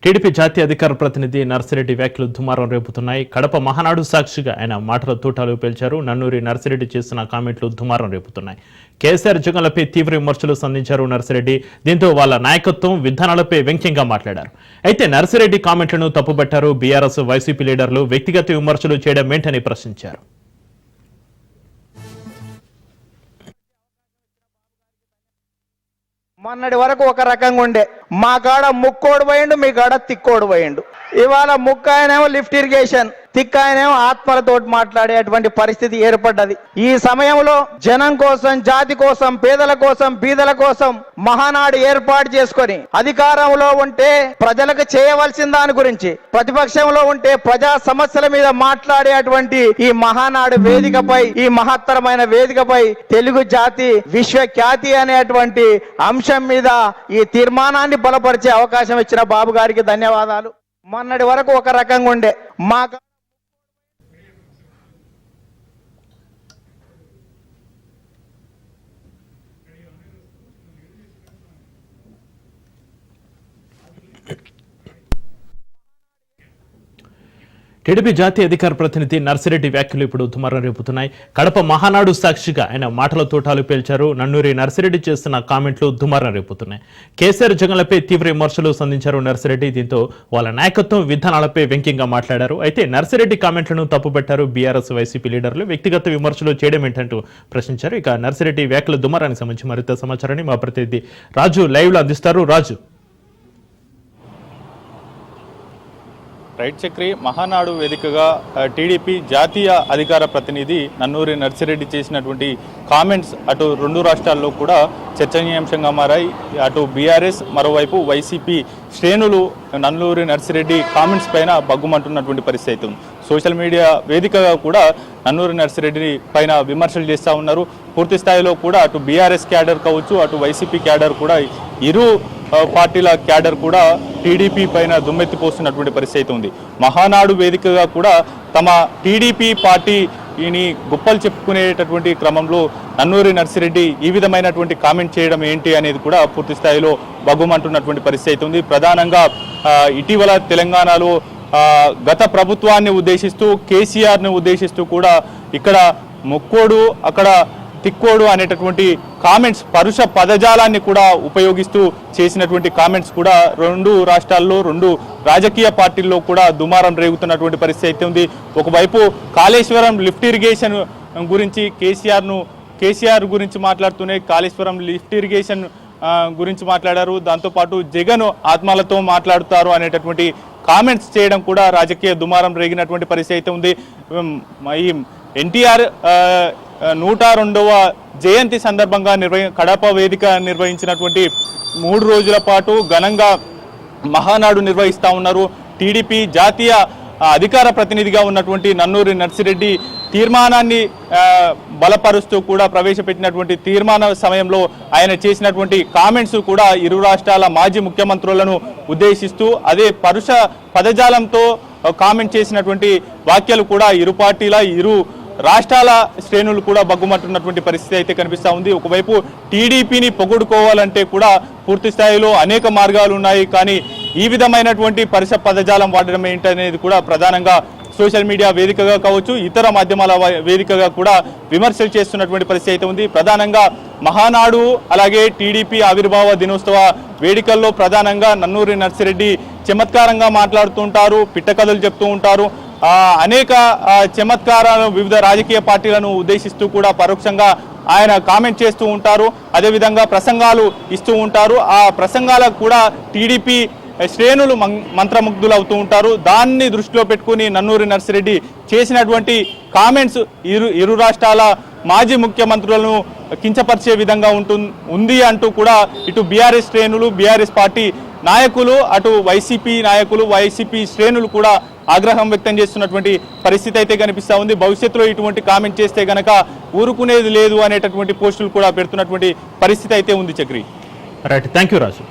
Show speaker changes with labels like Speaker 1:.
Speaker 1: TDP జాతీయ అధికార ప్రతినిధి నర్సిరెడ్డి వ్యాఖ్యలు దుమారం రేపుతున్నాయి. కడప మహానాడు సాక్షిగా ఆయన మాటల తూటాలు పేల్చారు. నన్నూరి నర్సిరెడ్డి చేసిన కామెంట్లు దుమారం రేపుతున్నాయి. కేసీఆర్ జగన్లపై తీవ్ర విమర్శలు సంధించారు నర్సిరెడ్డి. దీంతో వాళ్ళ నాయకత్వం విధానాలపై వ్యంగ్యంగా మాట్లాడారు. అయితే నర్సిరెడ్డి కామెంట్లను తప్పుబట్టారు బీఆర్ఎస్ వైసీపీ లీడర్లు. వ్యక్తిగత విమర్శలు చేయడం ఏంటని ప్రశ్నించారు.
Speaker 2: మొన్నటి వరకు ఒక రకంగా ఉండే, మా కాడ ముక్కోడు పోయిండు, మీ కాడ తిక్కోడు పోయిండు. ఇవాళ ముక్క ఆయనేమో లిఫ్ట్ ఇరిగేషన్, తిక్క ఆయనేమో ఆత్మలతో మాట్లాడేటువంటి పరిస్థితి ఏర్పడ్డది. ఈ సమయంలో జనం కోసం, జాతి కోసం, పేదల కోసం, బీదల కోసం మహానాడు ఏర్పాటు చేసుకొని అధికారంలో ఉంటే ప్రజలకు చేయవలసిన దాని గురించి, ప్రతిపక్షంలో ఉంటే ప్రజా సమస్యల మీద మాట్లాడేటువంటి ఈ మహానాడు వేదికపై, ఈ మహత్తరమైన వేదికపై తెలుగు జాతి విశ్వఖ్యాతి అనేటువంటి అంశం మీద ఈ తీర్మానాన్ని బలపరిచే అవకాశం ఇచ్చిన బాబు గారికి ధన్యవాదాలు. మొన్నటి వరకు ఒక రకంగా ఉండే, మా
Speaker 1: టీడీపీ జాతీయ అధికార ప్రతినిధి నర్సిరెడ్డి వ్యాఖ్యలు ఇప్పుడు దుమారం రేపుతున్నాయి. కడప మహానాడు సాక్షిగా ఆయన మాటల తోటాలు పేల్చారు. నన్నూరి నర్సిరెడ్డి చేస్తున్న కామెంట్లు దుమారం రేపుతున్నాయి. కేసీఆర్ జగన్లపై తీవ్ర విమర్శలు సంధించారు నర్సిరెడ్డి. దీంతో వాళ్ళ నాయకత్వం విధానాలపై వ్యంగ్యంగా మాట్లాడారు. అయితే నర్సిరెడ్డి కామెంట్లను తప్పుబట్టారు బీఆర్ఎస్ వైసీపీ లీడర్లు. వ్యక్తిగత విమర్శలు చేయడం ఏంటంటూ ప్రశ్నించారు. ఇక నర్సిరెడ్డి వ్యాఖ్యల దుమారానికి సంబంధించి మరింత సమాచారాన్ని మా ప్రతినిధి రాజు లైవ్ లో అందిస్తారు. రాజు,
Speaker 3: రైట్ చక్రి, మహానాడు వేదికగా టీడీపీ జాతీయ అధికార ప్రతినిధి నన్నూరి నర్సిరెడ్డి చేసినటువంటి కామెంట్స్ అటు రెండు రాష్ట్రాల్లో కూడా చర్చనీయాంశంగా మారాయి. అటు బీఆర్ఎస్, మరోవైపు వైసీపీ శ్రేణులు నన్నూరి నర్సిరెడ్డి కామెంట్స్ పైన బగ్గుమంటున్నటువంటి పరిస్థితి ఉంది. సోషల్ మీడియా వేదికగా కూడా నన్నూరి నర్సిరెడ్డి పైన విమర్శలు చేస్తూ ఉన్నారు. పూర్తి స్థాయిలో కూడా అటు బీఆర్ఎస్ క్యాడర్ కావచ్చు, అటు వైసీపీ క్యాడర్ కూడా, ఇరు పార్టీల క్యాడర్ కూడా టీడీపీ పైన దుమ్మెత్తిపోస్తున్నటువంటి పరిస్థితి ఉంది. మహానాడు వేదికగా కూడా తమ టీడీపీ పార్టీని గొప్పలు చెప్పుకునేటటువంటి క్రమంలో నన్నూరి నర్సిరెడ్డి ఈ విధమైనటువంటి కామెంట్ చేయడం ఏంటి అనేది కూడా పూర్తి స్థాయిలో బగ్గుమంటున్నటువంటి పరిస్థితి ఉంది. ప్రధానంగా ఇటీవల తెలంగాణలో గత ప్రభుత్వాన్ని ఉద్దేశిస్తూ, కేసీఆర్ని ఉద్దేశిస్తూ కూడా ఇక్కడ మొక్కోడు అక్కడ తిక్కోడు అనేటటువంటి కామెంట్స్, పరుష పదజాలాన్ని కూడా ఉపయోగిస్తూ చేసినటువంటి కామెంట్స్ కూడా రెండు రాష్ట్రాల్లో, రెండు రాజకీయ పార్టీల్లో కూడా దుమారం రేగుతున్నటువంటి పరిస్థితి ఉంది. ఒకవైపు కాళేశ్వరం లిఫ్ట్ ఇరిగేషన్ గురించి కేసీఆర్ గురించి మాట్లాడుతూనే కాళేశ్వరం లిఫ్ట్ ఇరిగేషన్ గురించి మాట్లాడారు. దాంతోపాటు జగన్ ఆత్మలతో మాట్లాడుతారు అనేటటువంటి కామెంట్స్ చేయడం కూడా రాజకీయ దుమారం రేగినటువంటి పరిస్థితి ఉంది. ఈ ఎన్టీఆర్ 102వ జయంతి సందర్భంగా కడప వేదిక నిర్వహించినటువంటి 3 రోజుల పాటు ఘనంగా మహానాడు నిర్వహిస్తూ ఉన్నారు. టీడీపీ జాతీయ అధికార ప్రతినిధిగా ఉన్నటువంటి నన్నూరి నర్సిరెడ్డి తీర్మానాన్ని బలపరుస్తూ కూడా ప్రవేశపెట్టినటువంటి తీర్మాన సమయంలో ఆయన చేసినటువంటి కామెంట్స్ కూడా ఇరు రాష్ట్రాల మాజీ ముఖ్యమంత్రులను ఉద్దేశిస్తూ, అదే పరుష పదజాలంతో కామెంట్ చేసినటువంటి వ్యాఖ్యలు కూడా ఇరు పార్టీల, ఇరు రాష్ట్రాల శ్రేణులు కూడా బగ్గుమంటున్నటువంటి పరిస్థితి అయితే కనిపిస్తూ ఉంది. ఒకవైపు టీడీపీని పొగుడుకోవాలంటే కూడా పూర్తి స్థాయిలో అనేక మార్గాలు ఉన్నాయి, కానీ ఈ విధమైనటువంటి పరుష పదజాలం వాడడం ఏంటనేది కూడా ప్రధానంగా సోషల్ మీడియా వేదికగా కావచ్చు, ఇతర మాధ్యమాల వేదికగా కూడా విమర్శలు చేస్తున్నటువంటి పరిస్థితి అయితే ఉంది. ప్రధానంగా మహానాడు అలాగే టీడీపీ ఆవిర్భావ దినోత్సవ వేడుకల్లో ప్రధానంగా నన్నూరి నర్సిరెడ్డి చమత్కారంగా మాట్లాడుతూ ఉంటారు, పిట్టకథలు చెప్తూ ఉంటారు. అనేక చమత్కారాలను వివిధ రాజకీయ పార్టీలను ఉద్దేశిస్తూ కూడా పరోక్షంగా ఆయన కామెంట్ చేస్తూ ఉంటారు. అదేవిధంగా ప్రసంగాలు ఇస్తూ ఉంటారు. ఆ ప్రసంగాలకు కూడా టీడీపీ శ్రేణులు మంత్రముగ్ధులు అవుతూ ఉంటారు. దాన్ని దృష్టిలో పెట్టుకుని నన్నూరి నర్సిరెడ్డి చేసినటువంటి కామెంట్స్ ఇరు రాష్ట్రాల మాజీ ముఖ్యమంత్రులను కించపరిచే విధంగా ఉంది అంటూ కూడా ఇటు బీఆర్ఎస్ శ్రేణులు, బీఆర్ఎస్ పార్టీ నాయకులు, అటు వైసీపీ నాయకులు, వైసీపీ శ్రేణులు కూడా ఆగ్రహం వ్యక్తం చేస్తున్నటువంటి పరిస్థితి అయితే కనిపిస్తూ ఉంది. భవిష్యత్తులో ఇటువంటి కామెంట్ చేస్తే గనక ఊరుకునేది లేదు అనేటటువంటి పోస్టులు కూడా పెడుతున్నటువంటి పరిస్థితి అయితే ఉంది. Chakri,
Speaker 1: right, thank you Raju.